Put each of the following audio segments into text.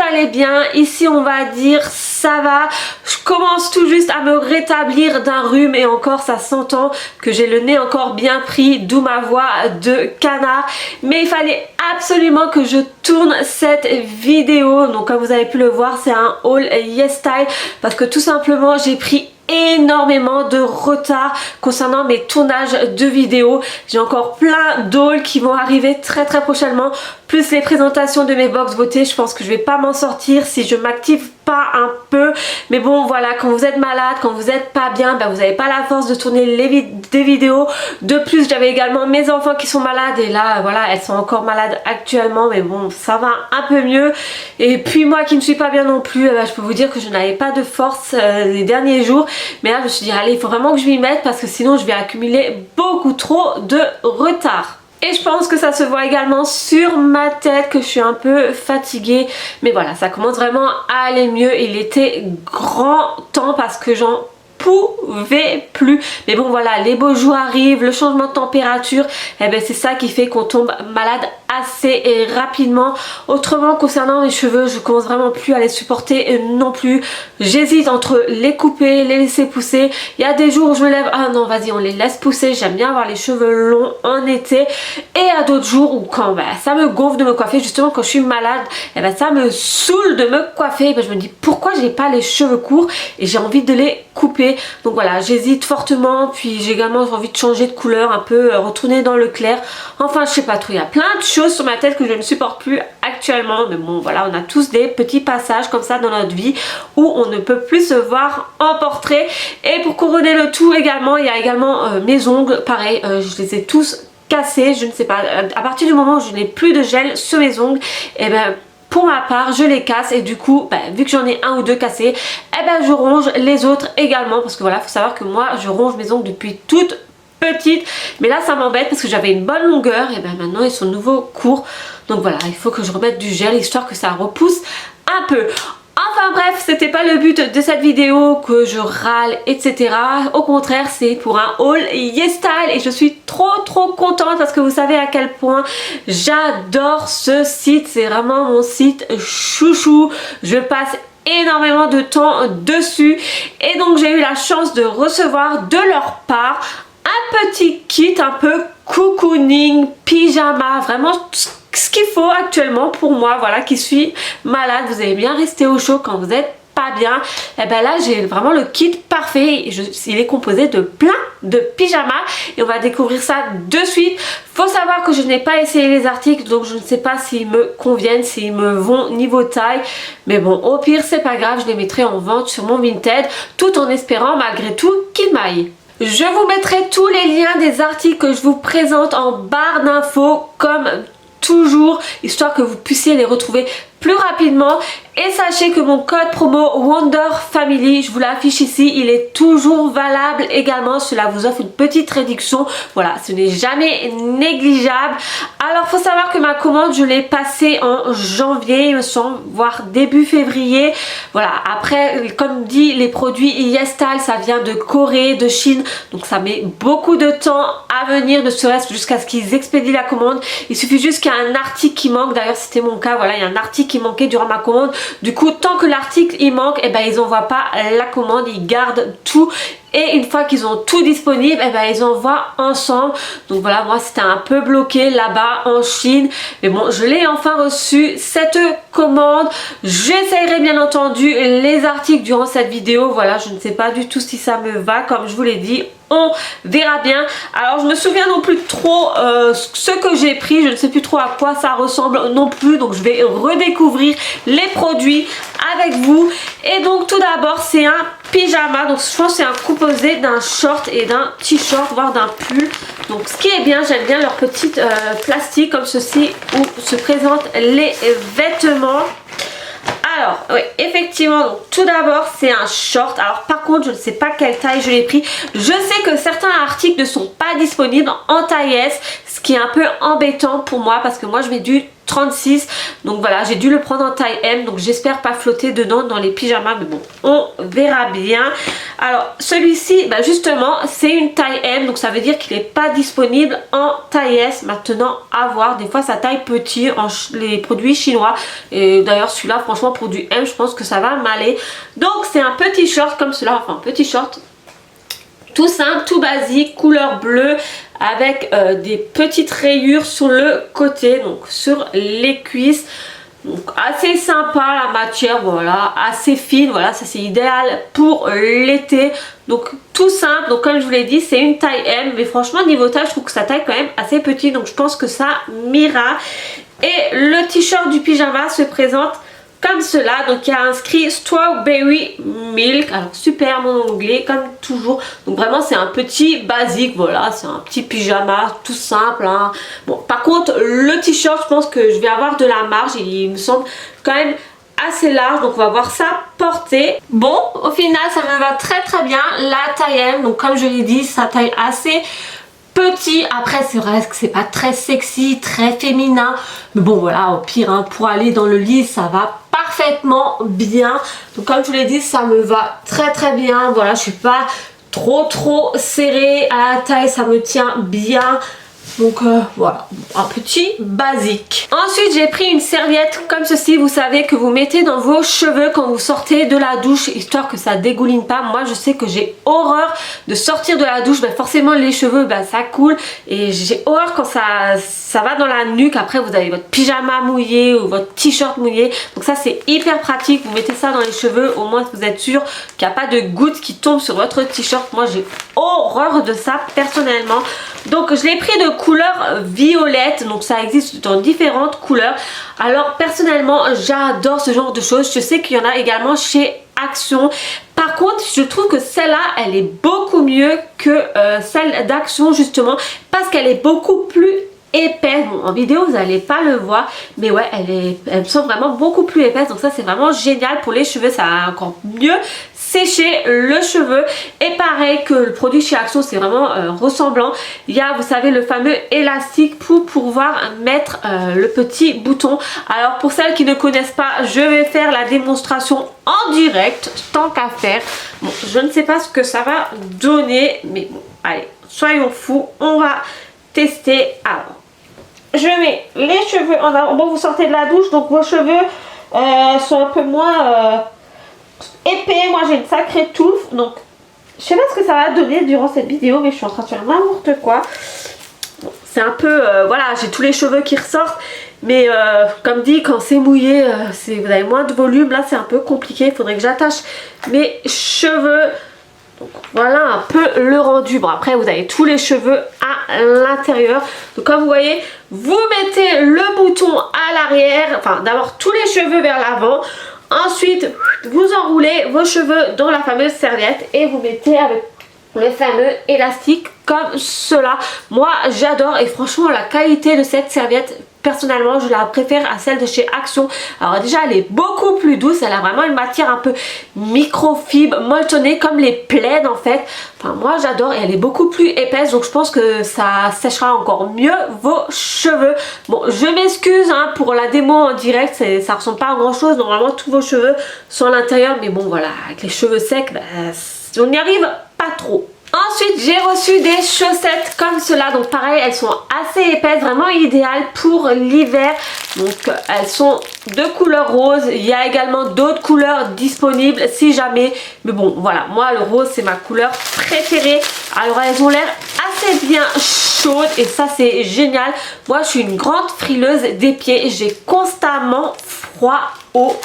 allez bien. Ici on va dire ça va. Je commence tout juste à me rétablir d'un rhume et encore ça s'entend que j'ai le nez encore bien pris, d'où ma voix de canard. Mais il fallait absolument que je tourne cette vidéo. Donc comme vous avez pu le voir, c'est un haul YesStyle parce que tout simplement j'ai pris énormément de retard concernant mes tournages de vidéos. J'ai encore plein d'hauls qui vont arriver très prochainement, plus les présentations de mes box beauté. Je pense que je vais pas m'en sortir si je m'active pas un peu, mais bon voilà, quand vous êtes malade, quand vous êtes pas bien, ben vous n'avez pas la force de tourner des vidéos. De plus, j'avais également mes enfants qui sont malades et là voilà, elles sont encore malades actuellement, mais bon ça va un peu mieux. Et puis moi qui ne suis pas bien non plus, ben, je peux vous dire que je n'avais pas de force les derniers jours, mais là je me suis dit allez, il faut vraiment que je m'y mette parce que sinon je vais accumuler beaucoup trop de retard. Et je pense que ça se voit également sur ma tête que je suis un peu fatiguée. Mais voilà, ça commence vraiment à aller mieux. Il était grand temps parce que j'en pouvais plus. Mais bon voilà, les beaux jours arrivent, le changement de température, et ben c'est ça qui fait qu'on tombe malade assez rapidement. Autrement, concernant les cheveux, je commence vraiment plus à les supporter non plus. J'hésite entre les couper, les laisser pousser. Il y a des jours où je me lève, ah non vas-y on les laisse pousser, j'aime bien avoir les cheveux longs en été. Et à d'autres jours où quand ça me gonfle de me coiffer, justement quand je suis malade, et ben ça me saoule de me coiffer. Et ben, je me dis pourquoi j'ai pas les cheveux courts et j'ai envie de les couper. Donc voilà, j'hésite fortement. Puis j'ai également envie de changer de couleur, un peu retourner dans le clair. Enfin je sais pas trop, il y a plein de choses sur ma tête que je ne supporte plus actuellement. Mais bon voilà, on a tous des petits passages comme ça dans notre vie où on ne peut plus se voir en portrait. Et pour couronner le tout également, il y a également mes ongles. Pareil, je les ai tous cassés. Je ne sais pas, à partir du moment où je n'ai plus de gel sur mes ongles, et ben pour ma part je les casse. Et du coup vu que j'en ai un ou deux cassés, et ben je ronge les autres également, parce que voilà, faut savoir que moi je ronge mes ongles depuis toute petite, mais là ça m'embête parce que j'avais une bonne longueur et ben maintenant ils sont de nouveau courts. Donc voilà, il faut que je remette du gel histoire que ça repousse un peu. Enfin bref, c'était pas le but de cette vidéo que je râle etc. Au contraire, c'est pour un haul YesStyle et je suis trop contente parce que vous savez à quel point j'adore ce site. C'est vraiment mon site chouchou. Je passe énormément de temps dessus et donc j'ai eu la chance de recevoir de leur part un petit kit un peu cocooning, pyjama, vraiment ce qu'il faut actuellement pour moi, voilà, qui suis malade. Vous allez bien rester au chaud quand vous êtes pas bien. Et ben là j'ai vraiment le kit parfait. Il est composé de plein de pyjamas et on va découvrir ça de suite. Faut savoir que je n'ai pas essayé les articles, donc je ne sais pas s'ils me conviennent, s'ils me vont niveau taille, mais bon au pire c'est pas grave, je les mettrai en vente sur mon Vinted tout en espérant malgré tout qu'ils m'aillent. Je vous mettrai tous les liens des articles que je vous présente en barre d'infos comme toujours, histoire que vous puissiez les retrouver plus rapidement. Et sachez que mon code promo WonderFamily, je vous l'affiche ici, il est toujours valable également. Cela vous offre une petite réduction. Voilà, ce n'est jamais négligeable. Alors faut savoir que ma commande je l'ai passée en janvier il me semble, voire début février. Voilà, après comme dit, les produits YesStyle ça vient de Corée, de Chine, donc ça met beaucoup de temps à venir, ne serait-ce jusqu'à ce qu'ils expédient la commande. Il suffit juste qu'il y ait un article qui manque, d'ailleurs c'était mon cas, voilà, il y a un article qui manquait durant ma commande. Du coup tant que l'article il manque, et ben ils n'envoient pas la commande, ils gardent tout. Et une fois qu'ils ont tout disponible, et ben ils envoient ensemble. Donc voilà, moi c'était un peu bloqué là-bas en Chine. Mais bon, je l'ai enfin reçu cette commande. J'essaierai bien entendu les articles durant cette vidéo. Voilà, je ne sais pas du tout si ça me va, comme je vous l'ai dit. On verra bien. Alors je me souviens non plus trop ce que j'ai pris. Je ne sais plus trop à quoi ça ressemble non plus. Donc je vais redécouvrir les produits avec vous. Et donc tout d'abord c'est un pyjama. Donc je pense que c'est un composé d'un short et d'un t-shirt, voire d'un pull. Donc ce qui est bien, j'aime bien leur petite plastique comme ceci où se présentent les vêtements. Alors oui, effectivement, donc tout d'abord c'est un short. Alors par contre je ne sais pas quelle taille je l'ai pris. Je sais que certains articles ne sont pas disponibles en taille S, ce qui est un peu embêtant pour moi parce que moi je mets du 36, donc voilà, j'ai dû le prendre en taille M, donc j'espère pas flotter dedans dans les pyjamas, mais bon, on verra bien. Alors celui-ci, bah justement, c'est une taille M, donc ça veut dire qu'il n'est pas disponible en taille S. Maintenant, à voir, des fois ça taille petit en les produits chinois, et d'ailleurs celui-là, franchement, pour du M, je pense que ça va m'aller. Donc c'est un petit short comme cela, enfin un petit short tout simple, tout basique, couleur bleue, avec des petites rayures sur le côté, donc sur les cuisses. Donc assez sympa la matière, voilà, assez fine, voilà, ça c'est idéal pour l'été. Donc tout simple, donc comme je vous l'ai dit, c'est une taille M, mais franchement niveau taille, je trouve que ça taille quand même assez petit, donc je pense que ça m'ira. Et le t-shirt du pyjama se présente comme cela, donc il y a inscrit Strawberry Milk, alors super mon anglais comme toujours, donc vraiment c'est un petit basique, voilà, c'est un petit pyjama tout simple, hein. Bon, par contre le t-shirt, je pense que je vais avoir de la marge, il me semble quand même assez large, donc on va voir ça porter. Bon, au final ça me va très bien, la taille M, donc comme je l'ai dit, ça taille assez petit. Après c'est vrai que c'est pas très sexy, très féminin, mais bon voilà, au pire hein, pour aller dans le lit ça va parfaitement bien. Donc comme je vous l'ai dit, ça me va très bien, voilà, je suis pas trop serrée à la taille, ça me tient bien. Donc voilà, un petit basique. Ensuite j'ai pris une serviette comme ceci, vous savez, que vous mettez dans vos cheveux quand vous sortez de la douche, histoire que ça dégouline pas. Moi je sais que j'ai horreur de sortir de la douche, ben forcément les cheveux ça coule, et j'ai horreur quand ça va dans la nuque. Après vous avez votre pyjama mouillé ou votre t-shirt mouillé, donc ça c'est hyper pratique, vous mettez ça dans les cheveux, au moins vous êtes sûr qu'il n'y a pas de gouttes qui tombent sur votre t-shirt. Moi j'ai horreur de ça personnellement, donc je l'ai pris de couleur violette, donc ça existe dans différentes couleurs. Alors personnellement j'adore ce genre de choses, je sais qu'il y en a également chez Action. Par contre je trouve que celle-là elle est beaucoup mieux que celle d'Action, justement parce qu'elle est beaucoup plus épaisse. Bon, en vidéo vous n'allez pas le voir, mais ouais, elle me semble vraiment beaucoup plus épaisse, donc ça c'est vraiment génial pour les cheveux, ça a encore mieux sécher le cheveu. Et pareil que le produit chez Action, c'est vraiment ressemblant. Il y a, vous savez, le fameux élastique pour pouvoir mettre le petit bouton. Alors pour celles qui ne connaissent pas, je vais faire la démonstration en direct, tant qu'à faire. Bon, je ne sais pas ce que ça va donner, mais bon, allez, soyons fous, on va tester. Alors, je mets les cheveux en avant. Bon, vous sortez de la douche, donc vos cheveux sont un peu moins épais. Moi j'ai une sacrée touffe, donc je sais pas ce que ça va donner durant cette vidéo, mais je suis en train de faire n'importe quoi. Bon, c'est un peu voilà, j'ai tous les cheveux qui ressortent, mais comme dit, quand c'est mouillé, vous avez moins de volume. Là c'est un peu compliqué, il faudrait que j'attache mes cheveux. Donc voilà un peu le rendu. Bon, après vous avez tous les cheveux à l'intérieur, donc comme vous voyez, vous mettez le bouton à l'arrière, enfin d'abord tous les cheveux vers l'avant. Ensuite, vous enroulez vos cheveux dans la fameuse serviette et vous mettez avec le fameux élastique comme cela. Moi, j'adore, et franchement, la qualité de cette serviette, personnellement, je la préfère à celle de chez Action. Alors déjà, elle est beaucoup plus douce, elle a vraiment une matière un peu microfibre, molletonnée, comme les plaids en fait. Enfin, moi, j'adore, et elle est beaucoup plus épaisse, donc je pense que ça séchera encore mieux vos cheveux. Bon, je m'excuse hein, pour la démo en direct, ça ressemble pas à grand chose. Normalement, tous vos cheveux sont à l'intérieur, mais bon, voilà, avec les cheveux secs, on n'y arrive pas trop. Ensuite j'ai reçu des chaussettes comme cela, donc pareil elles sont assez épaisses, vraiment idéales pour l'hiver. Donc elles sont de couleur rose, il y a également d'autres couleurs disponibles si jamais, mais bon voilà, moi le rose c'est ma couleur préférée. Alors elles ont l'air assez bien chaudes et ça c'est génial. Moi je suis une grande frileuse des pieds, j'ai constamment froid aux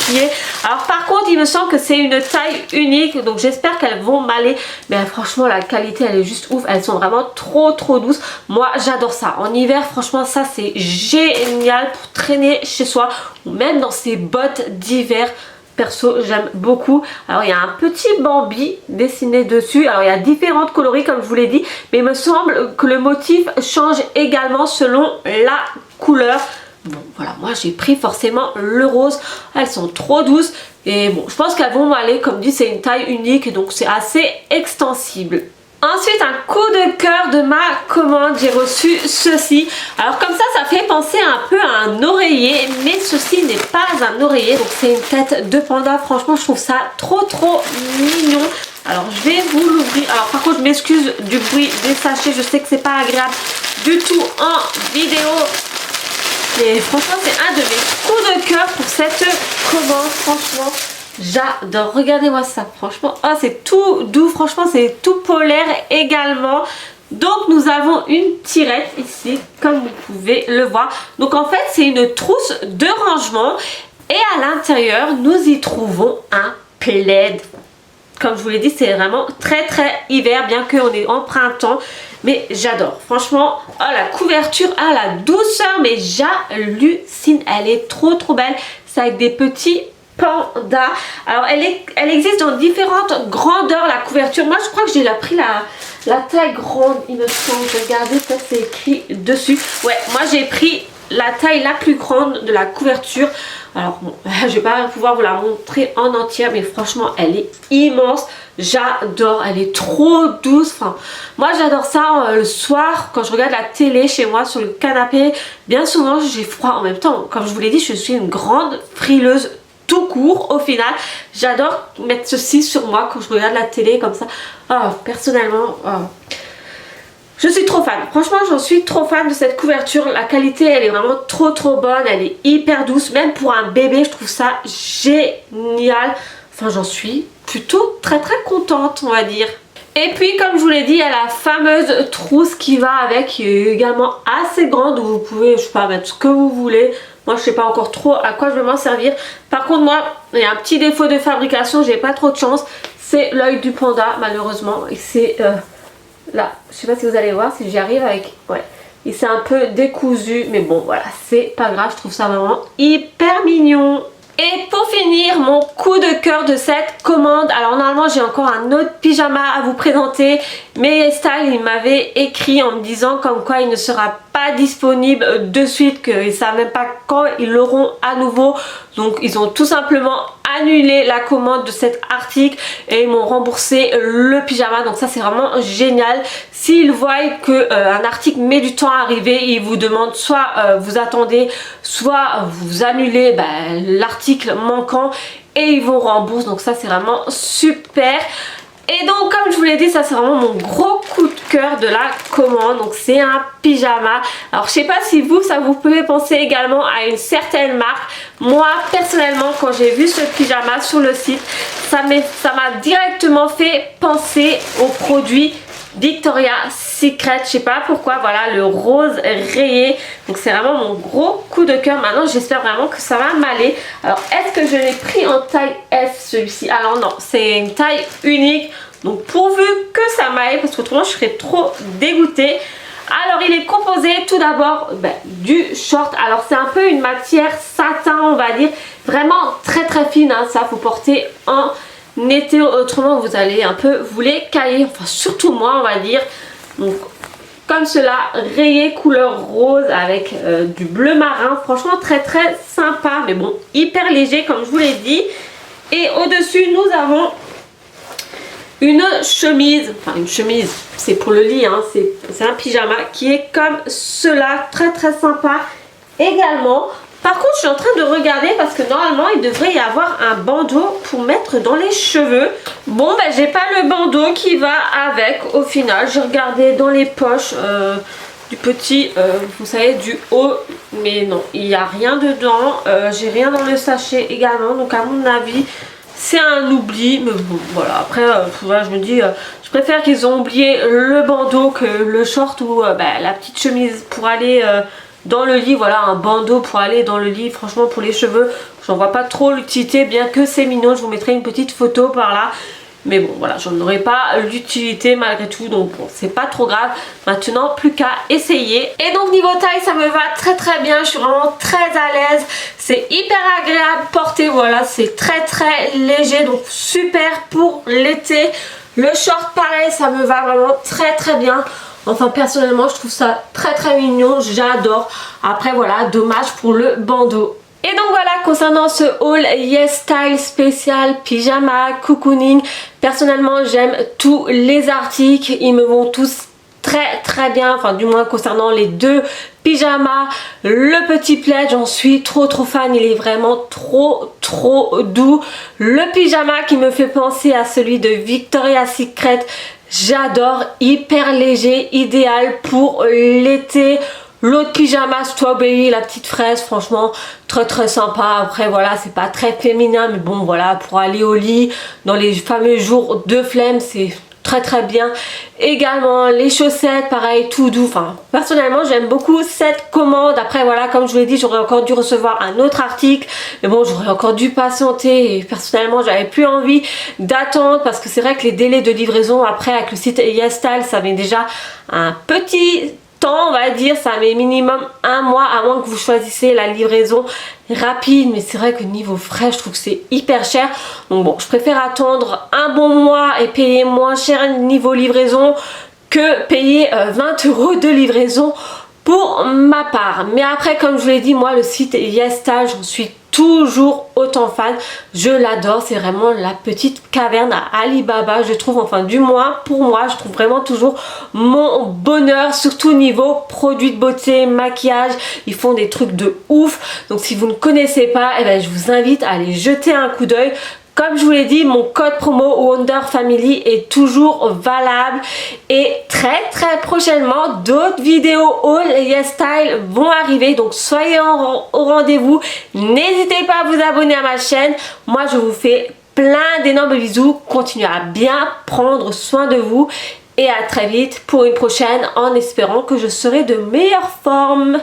pieds. Alors par contre il me semble que c'est une taille unique, donc j'espère qu'elles vont m'aller, mais franchement la qualité elle est juste ouf, elles sont vraiment trop douces. Moi j'adore ça en hiver, franchement ça c'est génial pour traîner chez soi ou même dans ses bottes d'hiver. Perso j'aime beaucoup. Alors il y a un petit Bambi dessiné dessus, alors il y a différentes coloris comme je vous l'ai dit, mais il me semble que le motif change également selon la couleur. Bon voilà, moi j'ai pris forcément le rose, elles sont trop douces et bon je pense qu'elles vont m'aller, comme dit c'est une taille unique donc c'est assez extensible. Ensuite, un coup de cœur de ma commande, j'ai reçu ceci. Alors comme ça fait penser un peu à un oreiller, mais ceci n'est pas un oreiller, donc c'est une tête de panda. Franchement, je trouve ça trop mignon. Alors je vais vous l'ouvrir. Alors par contre, je m'excuse du bruit des sachets, je sais que c'est pas agréable du tout en vidéo. Mais franchement, c'est un de mes coups de cœur pour cette commande, franchement. J'adore, regardez-moi ça, franchement, oh, c'est tout doux, franchement c'est tout polaire également. Donc nous avons une tirette ici, comme vous pouvez le voir. Donc en fait c'est une trousse de rangement et à l'intérieur nous y trouvons un plaid. Comme je vous l'ai dit, c'est vraiment très hiver, bien qu'on est en printemps. Mais j'adore, franchement, oh, la couverture, ah, la douceur, mais j'hallucine, elle est trop belle. C'est avec des petits panda. Alors elle existe dans différentes grandeurs, la couverture. Moi je crois que j'ai pris la taille grande, il me semble. Regardez, ça c'est écrit dessus. Ouais, moi j'ai pris la taille la plus grande de la couverture. Alors bon, je vais pas pouvoir vous la montrer en entière, mais franchement elle est immense. J'adore, elle est trop douce. Enfin, moi j'adore ça le soir quand je regarde la télé chez moi sur le canapé. Bien souvent j'ai froid en même temps. Comme je vous l'ai dit, je suis une grande frileuse tout court. Au final, j'adore mettre ceci sur moi quand je regarde la télé comme ça. Oh, personnellement, je suis trop fan. Franchement, j'en suis trop fan de cette couverture. La qualité, elle est vraiment trop bonne. Elle est hyper douce. Même pour un bébé, je trouve ça génial. Enfin, j'en suis plutôt très contente, on va dire. Et puis, comme je vous l'ai dit, il y a la fameuse trousse qui va avec, qui est également assez grande, où vous pouvez, je sais pas, mettre ce que vous voulez. Moi, je sais pas encore trop à quoi je vais m'en servir. Par contre, moi, il y a un petit défaut de fabrication, j'ai pas trop de chance. C'est l'œil du panda, malheureusement. Et c'est là, je sais pas si vous allez voir, si j'y arrive avec... Ouais, il s'est un peu décousu, mais bon, voilà, c'est pas grave, je trouve ça vraiment hyper mignon. Et pour finir, mon coup de cœur de cette commande. Alors normalement j'ai encore un autre pyjama à vous présenter, mais Style il m'avait écrit en me disant comme quoi il ne sera pas disponible de suite, qu'ils ne savent même pas quand ils l'auront à nouveau. Donc ils ont tout simplement annulé la commande de cet article et ils m'ont remboursé le pyjama. Donc ça c'est vraiment génial. S'ils voient que un article met du temps à arriver, ils vous demandent soit vous attendez, soit vous annulez l'article manquant et ils vous remboursent. Donc ça c'est vraiment super. Et donc comme je vous l'ai dit, ça c'est vraiment mon gros coup de cœur de la commande. Donc c'est un pyjama. Alors je sais pas si vous, ça vous pouvez penser également à une certaine marque. Moi personnellement quand j'ai vu ce pyjama sur le site, ça m'a directement fait penser au produit Victoria's Secret. Je sais pas pourquoi, voilà, le rose rayé. Donc c'est vraiment mon gros coup de cœur. Maintenant j'espère vraiment que ça va m'aller. Alors est-ce que je l'ai pris en taille S celui-ci? Alors non, c'est une taille unique. Donc pourvu que ça m'aille, parce qu'autrement je serais trop dégoûtée. Alors il est composé tout d'abord du short. Alors c'est un peu une matière satin, on va dire, vraiment très fine, hein. Ça faut porter en été, autrement vous allez un peu vous les cailler, enfin surtout moi on va dire. Donc comme cela, rayé couleur rose avec du bleu marin, franchement très sympa, mais bon hyper léger comme je vous l'ai dit. Et au dessus nous avons une chemise, enfin une chemise, c'est pour le lit, hein, c'est un pyjama qui est comme cela, très sympa également. Par contre je suis en train de regarder parce que normalement il devrait y avoir un bandeau pour mettre dans les cheveux. Bon j'ai pas le bandeau qui va avec au final. J'ai regardé dans les poches du petit, vous savez, du haut, mais non, il n'y a rien dedans. J'ai rien dans le sachet également, donc à mon avis c'est un oubli. Mais bon voilà, après voilà, je me dis je préfère qu'ils ont oublié le bandeau que le short ou la petite chemise pour aller dans le lit. Voilà, un bandeau pour aller dans le lit. Franchement pour les cheveux j'en vois pas trop l'utilité, bien que c'est mignon. Je vous mettrai une petite photo par là, mais bon voilà, j'en aurais pas l'utilité malgré tout, donc bon c'est pas trop grave. Maintenant plus qu'à essayer. Et donc niveau taille ça me va très bien, je suis vraiment très à l'aise, c'est hyper agréable porter, voilà, c'est très léger, donc super pour l'été. Le short pareil, ça me va vraiment très bien. Enfin personnellement je trouve ça très mignon, j'adore. Après voilà, dommage pour le bandeau. Et donc voilà, concernant ce haul Yes Style spécial pyjama cocooning, personnellement j'aime tous les articles, ils me vont tous très bien, enfin du moins concernant les deux pyjamas. Le petit plaid, j'en suis trop fan, il est vraiment trop doux. Le pyjama qui me fait penser à celui de Victoria's Secret, j'adore, hyper léger, idéal pour l'été. L'autre pyjama Strawberry, la petite fraise, franchement très sympa. Après voilà, c'est pas très féminin, mais bon voilà, pour aller au lit dans les fameux jours de flemme, c'est très bien. Également les chaussettes, pareil, tout doux. Enfin personnellement j'aime beaucoup cette commande. Après voilà, comme je vous l'ai dit, j'aurais encore dû recevoir un autre article, mais bon, j'aurais encore dû patienter et personnellement j'avais plus envie d'attendre, parce que c'est vrai que les délais de livraison après avec le site Yes Style, ça met déjà un petit temps, on va dire, ça met minimum un mois, à moins que vous choisissez la livraison rapide. Mais c'est vrai que niveau frais, je trouve que c'est hyper cher, donc bon, je préfère attendre un bon mois et payer moins cher niveau livraison que payer 20 € de livraison pour ma part. Mais après, comme je vous l'ai dit, moi le site Yes Style, j'en suis toujours autant fan, je l'adore, c'est vraiment la petite caverne à Alibaba, je trouve, enfin du moins pour moi, je trouve vraiment toujours mon bonheur, surtout niveau produits de beauté, maquillage, ils font des trucs de ouf. Donc si vous ne connaissez pas, eh ben, je vous invite à aller jeter un coup d'œil. Comme je vous l'ai dit, mon code promo Wonder Family est toujours valable, et très prochainement d'autres vidéos haul Yes Style vont arriver, donc soyez au rendez-vous. N'hésitez pas à vous abonner à ma chaîne. Moi je vous fais plein d'énormes bisous, continuez à bien prendre soin de vous et à très vite pour une prochaine, en espérant que je serai de meilleure forme.